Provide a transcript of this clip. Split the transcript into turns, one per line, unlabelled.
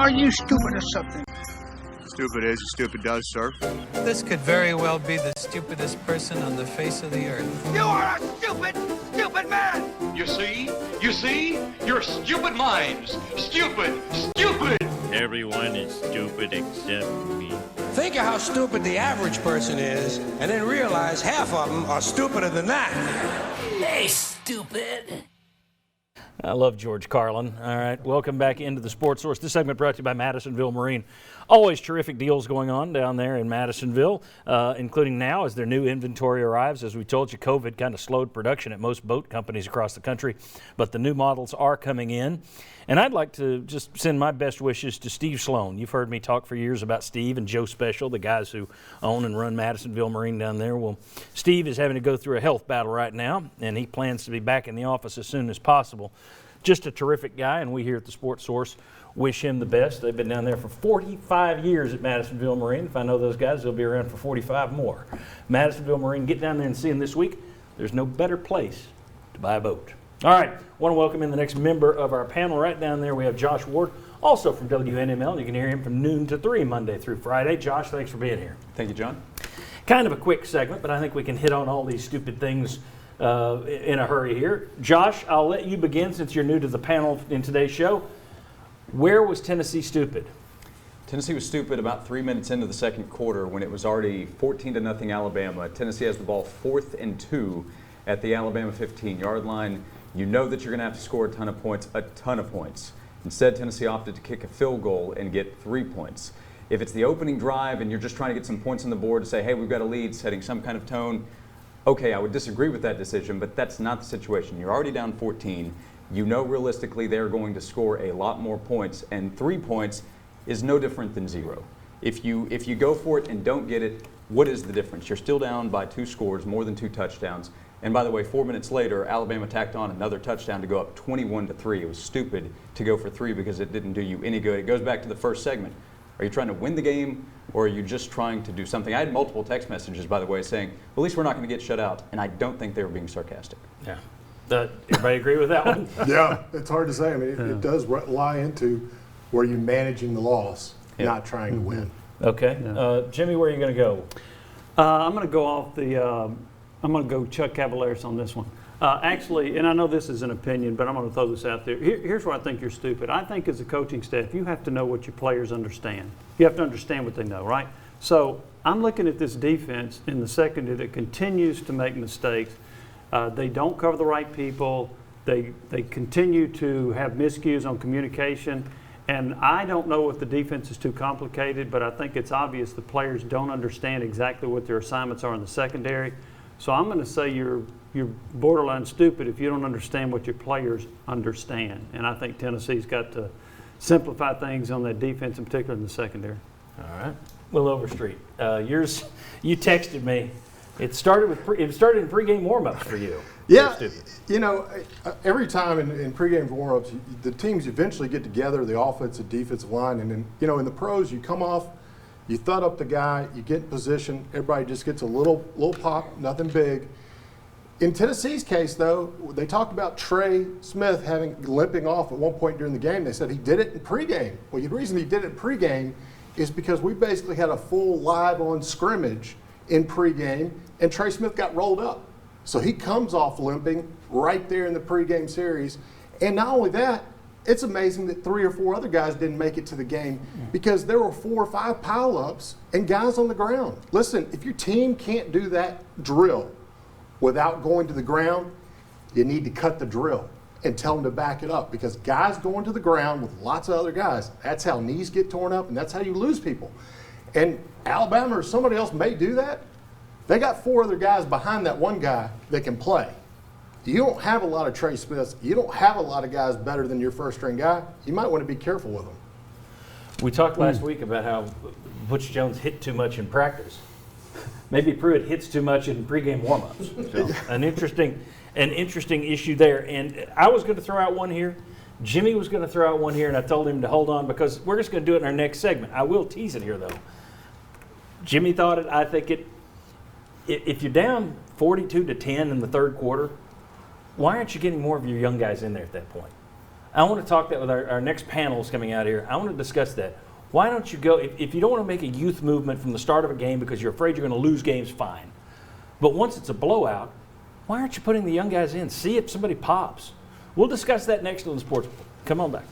Are you stupid or something?
Stupid is, stupid does, sir.
This could very well be the stupidest person on the face of the earth.
You are a stupid, stupid man!
You see? You're stupid minds. Stupid.
Everyone is stupid except me.
Think of how stupid the average person is, and then realize half of them are stupider than that.
Hey, stupid.
I love George Carlin. All right, welcome back into the Sports Source. This segment brought to you by Madisonville Marine. Always terrific deals going on down there in Madisonville, including now as their new inventory arrives. As we told you, COVID kind of slowed production at most boat companies across the country, but the new models are coming in. And I'd like to just send my best wishes to Steve Sloan. You've heard me talk for years about Steve and Joe Special, the guys who own and run Madisonville Marine down there. Well, Steve is having to go through a health battle right now, and he plans to be back in the office as soon as possible. Just a terrific guy, and we here at the Sports Source wish him the best. They've been down there for 45 years at Madisonville Marine. If I know those guys, they'll be around for 45 more. Madisonville Marine, get down there and see them this week. There's no better place to buy a boat. All right, want to welcome in the next member of our panel. Right down there we have Josh Ward, also from WNML. You can hear him from noon to 3 Monday through Friday. Josh, thanks for being here.
Thank you, John.
Kind of a quick segment, but I think we can hit on all these stupid things in a hurry here. Josh, I'll let you begin since you're new to the panel in today's show. Where was Tennessee stupid?
Tennessee was stupid about 3 minutes into the second quarter when it was already 14-0 Alabama. Tennessee has the ball 4th and 2 at the Alabama 15-yard line. You know that you're going to have to score a ton of points. Instead, Tennessee opted to kick a field goal and get 3 points. If it's the opening drive and you're just trying to get some points on the board to say, hey, we've got a lead, setting some kind of tone, okay, I would disagree with that decision, but that's not the situation. You're already down 14. You know realistically they're going to score a lot more points, and 3 points is no different than 0. If you go for it and don't get it, what is the difference? You're still down by 2 scores, more than 2 touchdowns. And by the way, 4 minutes later, Alabama tacked on another touchdown to go up 21-3. It was stupid to go for 3 because it didn't do you any good. It goes back to the first segment. Are you trying to win the game, or are you just trying to do something? I had multiple text messages, by the way, saying, well, at least we're not going to get shut out. And I don't think they were being sarcastic.
Yeah. Everybody agree with that one?
Yeah, it's hard to say. I mean, it does lie into where you're managing the loss, not trying to win.
Okay. Jimmy, where are you going to go?
I'm going to go off I'm going to go Chuck Cavaleris on this one. Actually, and I know this is an opinion, but I'm going to throw this out there. Here's where I think you're stupid. I think as a coaching staff, you have to know what your players understand. You have to understand what they know, right? So I'm looking at this defense in the secondary that continues to make mistakes. They don't cover the right people. They continue to have miscues on communication. And I don't know if the defense is too complicated, but I think it's obvious the players don't understand exactly what their assignments are in the secondary. So I'm going to say you're borderline stupid if you don't understand what your players understand. And I think Tennessee's got to simplify things on that defense, in particular in the secondary.
All right. Will Overstreet, you texted me. It started in pregame warm-ups for you.
Yeah, you know, every time in pregame warm-ups, the teams eventually get together, the offensive, defensive line, and then, you know, in the pros, you come off, you thud up the guy, you get in position, everybody just gets a little pop, nothing big. In Tennessee's case, though, they talked about Trey Smith limping off at one point during the game. They said he did it in pregame. Well, the reason he did it in pregame is because we basically had a full live-on scrimmage in pregame, and Trey Smith got rolled up. So he comes off limping right there in the pregame series. And not only that, it's amazing that 3 or 4 other guys didn't make it to the game because there were 4 or 5 pile-ups and guys on the ground. Listen, if your team can't do that drill without going to the ground, you need to cut the drill and tell them to back it up, because guys going to the ground with lots of other guys, that's how knees get torn up and that's how you lose people. And Alabama or somebody else may do that. They got 4 other guys behind that one guy that can play. You don't have a lot of Trey Smiths. You don't have a lot of guys better than your first-string guy. You might want to be careful with them.
We talked last week about how Butch Jones hit too much in practice. Maybe Pruitt hits too much in pregame warm-ups. So, an interesting issue there. And I was going to throw out one here. Jimmy was going to throw out one here, and I told him to hold on because we're just going to do it in our next segment. I will tease it here, though. Jimmy thought it. I think it. If you're down 42-10 in the third quarter, why aren't you getting more of your young guys in there at that point? I want to talk that with our next panels coming out here. I want to discuss that. Why don't you go, if you don't want to make a youth movement from the start of a game because you're afraid you're going to lose games, fine. But once it's a blowout, why aren't you putting the young guys in? See if somebody pops. We'll discuss that next on the Sports Book. Come on back.